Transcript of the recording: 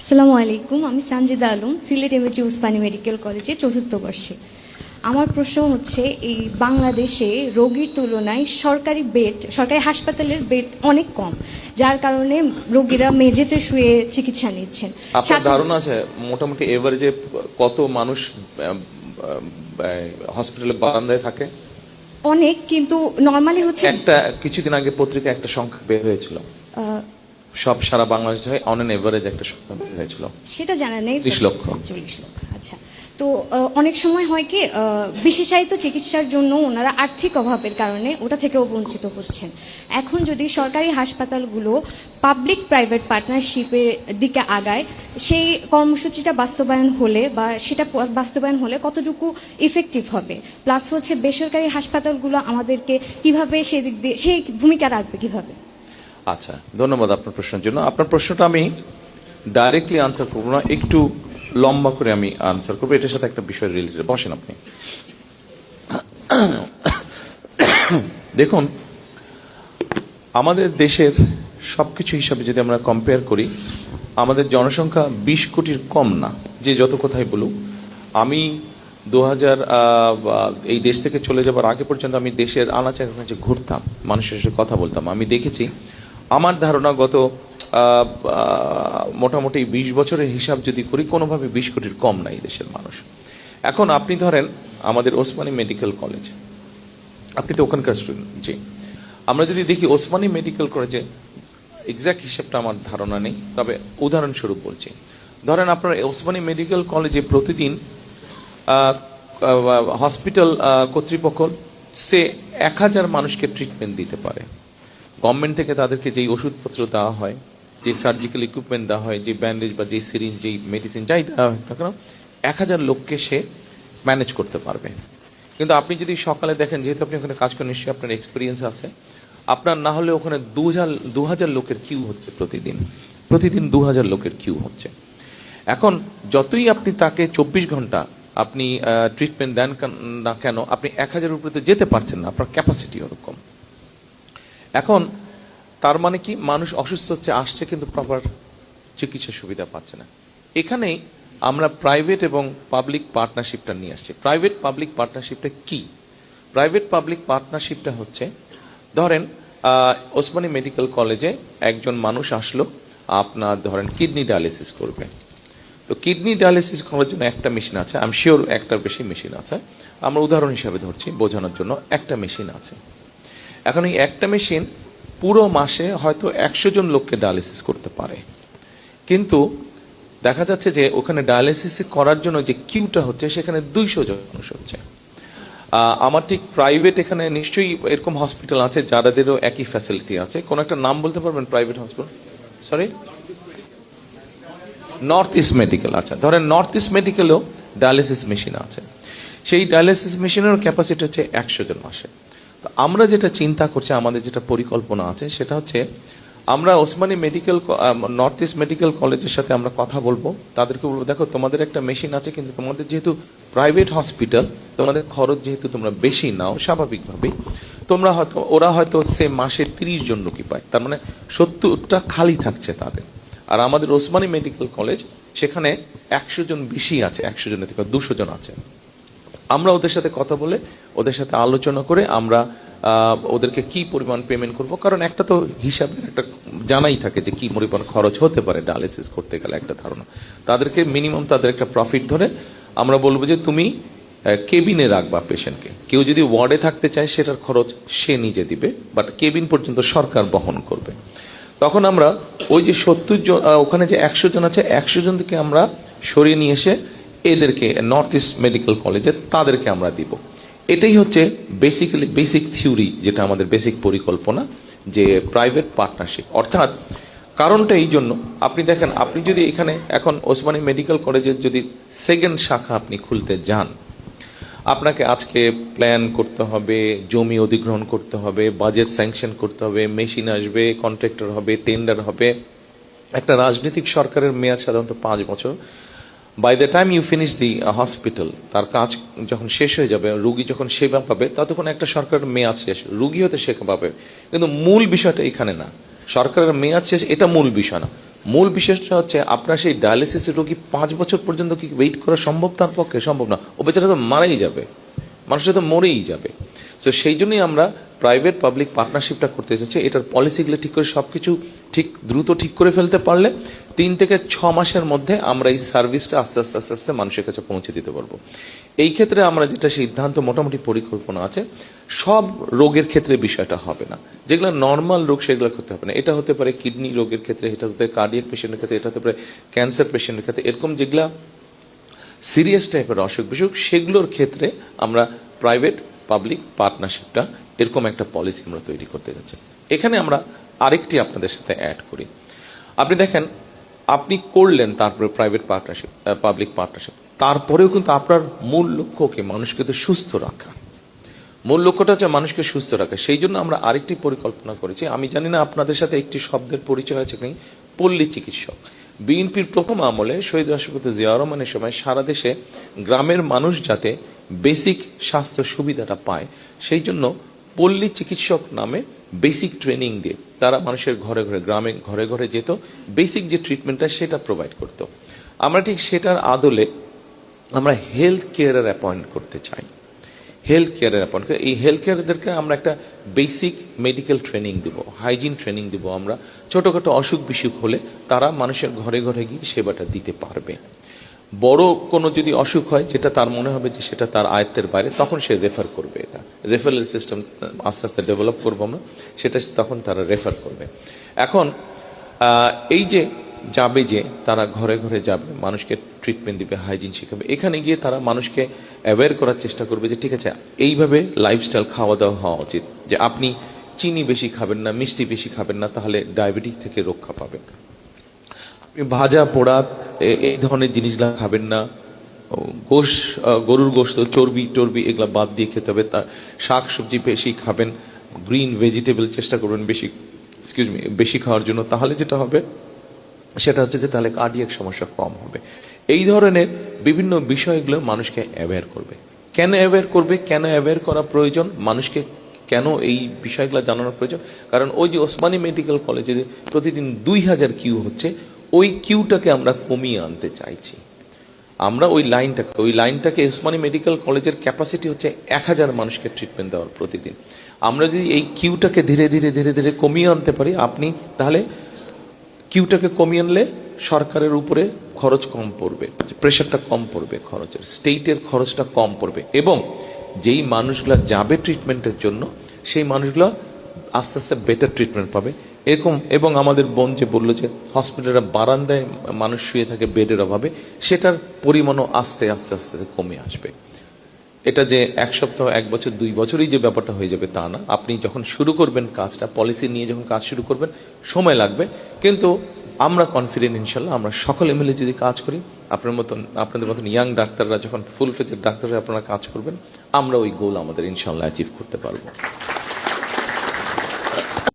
আসসালামু আলাইকুম, আমি সানজিদা আলম, সিলেট এমএজি উসমানী মেডিকেল কলেজে চতুর্থ বর্ষে। আমার প্রশ্ন হচ্ছে, এই বাংলাদেশে রোগীর তুলনায় সরকারি হাসপাতালের বেড অনেক কম, যার কারণে রোগীরা মেঝেতে শুয়ে চিকিৎসা নিচ্ছেন। আপনার ধারণা আছে মোটামুটি এভারেজে কত মানুষ হসপিটালে বারান্দায় থাকে? অনেক, কিন্তু নরমালি হচ্ছে একটা কিছুদিন আগে পত্রিকা একটা সংখ্যা বের হয়েছিল, সব সারা বাংলাদেশে অন এন এভারেজ একটা সংখ্যা বের হয়েছিল, সেটা জানা নেই। 30 লক্ষ। 40 লক্ষ। আচ্ছা, তো অনেক সময় হয় কি, বিশেষায়িত চিকিৎসার জন্য ওনারা আর্থিক অভাবের কারণে ওটা থেকেও বঞ্চিত হচ্ছেন। এখন যদি সরকারি হাসপাতালগুলো পাবলিক প্রাইভেট পার্টনারশিপের দিকে আগায়, সেই কর্মসূচিটা বাস্তবায়ন হলে বা সেটা বাস্তবায়ন হলে কতটুকু ইফেক্টিভ হবে, প্লাস হচ্ছে বেসরকারি হাসপাতালগুলো আমাদেরকে কিভাবে সেদিক দিয়ে সেই ভূমিকা রাখবে কিভাবে? আচ্ছা, ধন্যবাদ আপনার প্রশ্নের জন্য। আপনার প্রশ্নটা আমি ডাইরেক্টলি আনসার করবো না, একটু লম্বা করে আমি আনসার করবো। এটার সাথে একটা বিষয় রিলেটেড। বসেন আপনি। দেখুন, আমাদের দেশের সবকিছু হিসাবে যদি আমরা কম্পেয়ার করি, আমাদের জনসংখ্যা 20 কোটির কম না, যে যত কথাই বলুক। আমি 2000 এই দেশ থেকে চলে যাবার আগে পর্যন্ত আমি দেশের আনাচে কানাচে ঘুরতাম, মানুষের সাথে কথা বলতাম। আমি দেখেছি, আমার ধারণা গত মোটামুটি 20 বছরের হিসাব যদি করি, কোনোভাবে 20 কোটির কম নাই দেশের মানুষ। এখন আপনি ধরেন আমাদের ওসমানী মেডিকেল কলেজ, আপনি তো ওখানকার স্টুডেন্ট। জি, আমরা যদি দেখি ওসমানী মেডিকেল কলেজে, এক্সাক্ট হিসাবটা আমার ধারণা নেই, তবে উদাহরণস্বরূপ বলছি। ধরেন আপনার ওসমানী মেডিকেল কলেজে প্রতিদিন হসপিটাল কর্তৃপক্ষ সে 1000 মানুষকে ট্রিটমেন্ট দিতে পারে। গভর্নমেন্ট থেকে তাদেরকে যেই ওষুধপত্র দেওয়া হয়, যে সার্জিক্যাল ইকুইপমেন্ট দেওয়া হয়, যে ব্যান্ডেজ বা যে সিরিঞ্জ, যেই মেডিসিন যাই দেওয়া হয় না কেন, 1000 লোককে সে ম্যানেজ করতে পারবে। কিন্তু আপনি যদি সকালে দেখেন, যেহেতু আপনি ওখানে কাজ করেন, নিশ্চয়ই আপনার এক্সপিরিয়েন্স আছে, আপনার না হলে ওখানে 2000 লোকের কিউ হচ্ছে প্রতিদিন 2000 লোকের কিউ হচ্ছে। এখন যতই আপনি তাকে 24 ঘন্টা আপনি ট্রিটমেন্ট দেন না কেন, আপনি 1000 উপরে তো যেতে পারছেন না, আপনার ক্যাপাসিটি ওরকম। এখন তার মানে কি, মানুষ অসুস্থ হচ্ছে, আসছে, কিন্তু প্রপার চিকিৎসা সুবিধা পাচ্ছে না। এখানেই আমরা প্রাইভেট এবং পাবলিক পার্টনারশিপটা নিয়ে আসছি। প্রাইভেট পাবলিক পার্টনারশিপটা কি? প্রাইভেট পাবলিক পার্টনারশিপটা হচ্ছে, ধরেন ওসমানী মেডিকেল কলেজে একজন মানুষ আসলো, আপনার ধরেন কিডনি ডায়ালিসিস করবে। তো কিডনি ডায়ালিসিস করার জন্য একটা মেশিন আছে, আমি শিওর একটার বেশি মেশিন আছে, আমরা উদাহরণ হিসাবে ধরছি বোঝানোর জন্য, একটা মেশিন আছে। এখন এই একটা মেশিন পুরো মাসে হয়তো 100 জন লোককে ডায়ালিসিস করতে পারে, কিন্তু দেখা যাচ্ছে যে ওখানে ডায়ালিসিস করার জন্য যে কিউটা হচ্ছে, সেখানে 200 জন মানুষ হচ্ছে। আমার ঠিক প্রাইভেট এখানে নিশ্চয়ই এরকম হসপিটাল আছে যাদেরও একই ফ্যাসিলিটি আছে। কোন একটা নাম বলতে পারবেন private hospital? Sorry, north east medical. আচ্ছা, ধরেন নর্থ ইস্ট মেডিকেলেও ডায়ালিসিস মেশিন আছে। সেই ডায়ালিসিস মেশিনের ক্যাপাসিটি হচ্ছে 100 জন মাসে। তো আমরা যেটা চিন্তা করছি, আমাদের যেটা পরিকল্পনা আছে, সেটা হচ্ছে আমরা Osmani medical north east medical কলেজের সাথে আমরা কথা বলবো, তাদেরকে বলবো, দেখো তোমাদের একটা মেশিন আছে, কিন্তু তোমাদের যেহেতু প্রাইভেট হসপিটাল, তোমাদের খরচ যেহেতু তোমরা বেশি নাও, স্বাভাবিকভাবেই তোমরা হয়তো, ওরা হয়তো সে মাসে 30 জন রোগী পায়, তার মানে 70টা খালি থাকছে তাদের। আর আমাদের ওসমানী মেডিকেল কলেজ, সেখানে 100 জন বেশি আছে, 100 জনের থেকে 200 জন আছে। আমরা ওদের সাথে কথা বলে, ওদের সাথে আলোচনা করে আমরা ওদেরকে কি পরিমাণ পেমেন্ট করব, কারণ একটা তো হিসাবের একটা জানাই থাকে যে কি পরিমাণ খরচ হতে পারে ডায়ালিসিস করতে গেলে, একটা ধারণা। তাদেরকে মিনিমাম তাদের একটা প্রফিট ধরে আমরা বলবো যে তুমি কেবিনে রাখবা পেশেন্টকে। কেউ যদি ওয়ার্ডে থাকতে চায়, সেটার খরচ সে নিজে দিবে, বাট কেবিন পর্যন্ত সরকার বহন করবে। তখন আমরা ওই যে 70 জন, ওখানে যে 100 জন আছে, 100 জন থেকে আমরা সরিয়ে নিয়ে এসে এদেরকে নর্থ ইস্ট মেডিকেল কলেজে তাদেরকে আমরা দিব। এটাই হচ্ছে বেসিক্যালি বেসিক থিওরি, যেটা আমাদের বেসিক পরিকল্পনা, যে প্রাইভেট পার্টনারশিপ। অর্থাৎ কারণটা এই জন্য, আপনি দেখেন, আপনি যদি এখানে এখন ওসমানী মেডিকেল কলেজের যদি সেকেন্ড শাখা আপনি খুলতে যান, আপনাকে আজকে প্ল্যান করতে হবে, জমি অধিগ্রহণ করতে হবে, বাজেট স্যাংশন করতে হবে, মেশিন আসবে, কন্ট্রাক্টর হবে, টেন্ডার হবে। একটা রাজনৈতিক সরকারের মেয়াদ সাধারণত 5 বছর। By the time you finish the hospital, তার কাজ যখন শেষ হয়ে যাবে, রুগী যখন সেবা পাবে, ততক্ষণ একটা সরকারের মেয়াদ শেষ, রুগী হতে সেবা পাবে। কিন্তু মূল বিষয়টা এখানে না, সরকারের মেয়াদ শেষ এটা মূল বিষয় না। মূল বিষয়টা হচ্ছে আপনার সেই ডায়ালিসিসের রোগী 5 বছর পর্যন্ত কি ওয়েট করা সম্ভব? তার পক্ষে সম্ভব না, ও বেচারা তো মারাই যাবে, মানুষের তো মরেই যাবে। তো সেই জন্যই আমরা প্রাইভেট পাবলিক পার্টনারশিপটা করতে এসেছি। এটার পলিসিগুলো ঠিক করে সবকিছু ঠিক দ্রুত ঠিক করে ফেলতে পারলে 3 থেকে 6 মাসের মধ্যে আমরা এই সার্ভিসটা আস্তে আস্তে আস্তে আস্তে মানুষের কাছে পৌঁছে দিতে পারবো। এই ক্ষেত্রে আমরা যেটা সিদ্ধান্ত, মোটামুটি পরিকল্পনা আছে, সব রোগের ক্ষেত্রে বিষয়টা হবে না, যেগুলো নর্মাল রোগ সেগুলো করতে হবে না। এটা হতে পারে কিডনি রোগের ক্ষেত্রে, এটা হতে পারে কার্ডিয়াক পেশেন্টের ক্ষেত্রে, এটা হতে পারে ক্যান্সার পেশেন্টের ক্ষেত্রে, এরকম যেগুলা সিরিয়াস টাইপের অসুখ বিসুখ সেগুলোর ক্ষেত্রে আমরা প্রাইভেট পাবলিক পার্টনারশিপটা এরকম একটা পলিসি আমরা তৈরি করতে যাচ্ছি। এখানে আমরা আরেকটি আপনাদের সাথে অ্যাড করি। আপনি দেখেন, আপনি করলেন তারপরে প্রাইভেট পার্টনারশিপ, পাবলিক পার্টনারশিপ, তারপরেও কিন্তু আপনার মূল লক্ষ্যকে মানুষকে তো সুস্থ রাখা, মূল লক্ষ্যটা হচ্ছে মানুষকে সুস্থ রাখা। সেই জন্য আমরা আরেকটি পরিকল্পনা করেছি। আমি জানি না আপনাদের সাথে একটি শব্দের পরিচয় আছে কি, পল্লী চিকিৎসক। বিএনপির প্রথম আমলে শহীদ রাষ্ট্রপতি জিয়াউর রহমানের সময় সারা দেশে গ্রামের মানুষ যাতে বেসিক স্বাস্থ্য সুবিধাটা পায়, সেই জন্য পল্লী চিকিৎসক নামে বেসিক ট্রেনিং দিয়ে তারা মানুষের ঘরে ঘরে, গ্রামে ঘরে ঘরে যেত, বেসিক যে ট্রিটমেন্টটা সেটা প্রোভাইড করত। আমরা ঠিক সেটার আদলে আমরা হেলথ কেয়ারের অ্যাপয়েন্ট করতে চাই। হেলথ কেয়ারের অ্যাপয়েন্ট, এই হেলথ কেয়ারদেরকে আমরা একটা বেসিক মেডিকেল ট্রেনিং দিব, হাইজিন ট্রেনিং দিব। আমরা ছোটখাটো অসুখ বিসুখ হলে তারা মানুষের ঘরে ঘরে গিয়ে সেবাটা দিতে পারবে। বড় কোনো যদি অসুখ হয় যেটা তার মনে হবে যে সেটা তার আয়ত্তের বাইরে, তখন সে রেফার করবে। এটা রেফারেল সিস্টেম আস্তে আস্তে ডেভেলপ করবো আমরা, সেটা তখন তারা রেফার করবে। এখন এই যে যাবে, যে তারা ঘরে ঘরে যাবে, মানুষকে ট্রিটমেন্ট দিবে, হাইজিন শেখাবে, এখানে গিয়ে তারা মানুষকে অ্যাওয়্যার করার চেষ্টা করবে যে ঠিক আছে এইভাবে লাইফস্টাইল খাওয়া দাওয়া হওয়া উচিত, যে আপনি চিনি বেশি খাবেন না, মিষ্টি বেশি খাবেন না, তাহলে ডায়াবেটিস থেকে রক্ষা পাবেন। আপনি ভাজা পোড়া এই ধরনের জিনিসগুলা খাবেন না, গরুর গোশত, চর্বি টর্বি এগুলা বাদ দিয়ে খেতে হবে। তার শাক সবজি বেশি খাবেন, গ্রিন ভেজিটেবল চেষ্টা করবেন বেশি খাওয়ার জন্য। তাহলে যেটা হবে সেটা হচ্ছে যে তাহলে কার্ডিয়াক সমস্যা কম হবে। এই ধরনের বিভিন্ন বিষয়গুলো মানুষকে অ্যাওয়্যার করবে। কেন অ্যাওয়্যার করবে, কেন অ্যাওয়্যার করা প্রয়োজন, মানুষকে কেন এই বিষয়গুলো জানানোর প্রয়োজন? কারণ ওই যে ওসমানী মেডিকেল কলেজে প্রতিদিন 2000 কিউ হচ্ছে, ওই কিউটাকে আমরা কমিয়ে আনতে চাইছি। আমরা ওই লাইনটাকে ওসমানী মেডিকেল কলেজের ক্যাপাসিটি হচ্ছে 1000 মানুষকে ট্রিটমেন্ট দেওয়ার প্রতিদিন। আমরা যদি এই কিউটাকে ধীরে ধীরে ধীরে ধীরে কমিয়ে আনতে পারি, আপনি তাহলে কিউটাকে কমিয়ে আনলে সরকারের উপরে খরচ কম পড়বে, প্রেশারটা কম পড়বে, খরচের স্টেটের খরচটা কম পড়বে, এবং যেই মানুষগুলো যাবে ট্রিটমেন্টের জন্য সেই মানুষগুলো আস্তে আস্তে বেটার ট্রিটমেন্ট পাবে এরকম। এবং আমাদের বোন যে বললো যে হসপিটালের বারান্দায় মানুষ শুয়ে থাকে বেডের অভাবে, সেটার পরিমাণও আস্তে আস্তে আস্তে কমে আসবে। এটা যে 1 সপ্তাহ, 1 বছর, 2 বছরই যে ব্যাপারটা হয়ে যাবে তা না। আপনি যখন শুরু করবেন কাজটা, পলিসি নিয়ে যখন কাজ শুরু করবেন, সময় লাগবে, কিন্তু আমরা কনফিডেন্ট ইনশাল্লাহ। আমরা সকলে মিলে যদি কাজ করি, আপনাদের মতন ইয়াং ডাক্তাররা যখন ফুল ফ্লেজেড ডাক্তাররা আপনারা কাজ করবেন, আমরা ওই গোল আমাদের ইনশাল্লাহ অ্যাচিভ করতে পারবো।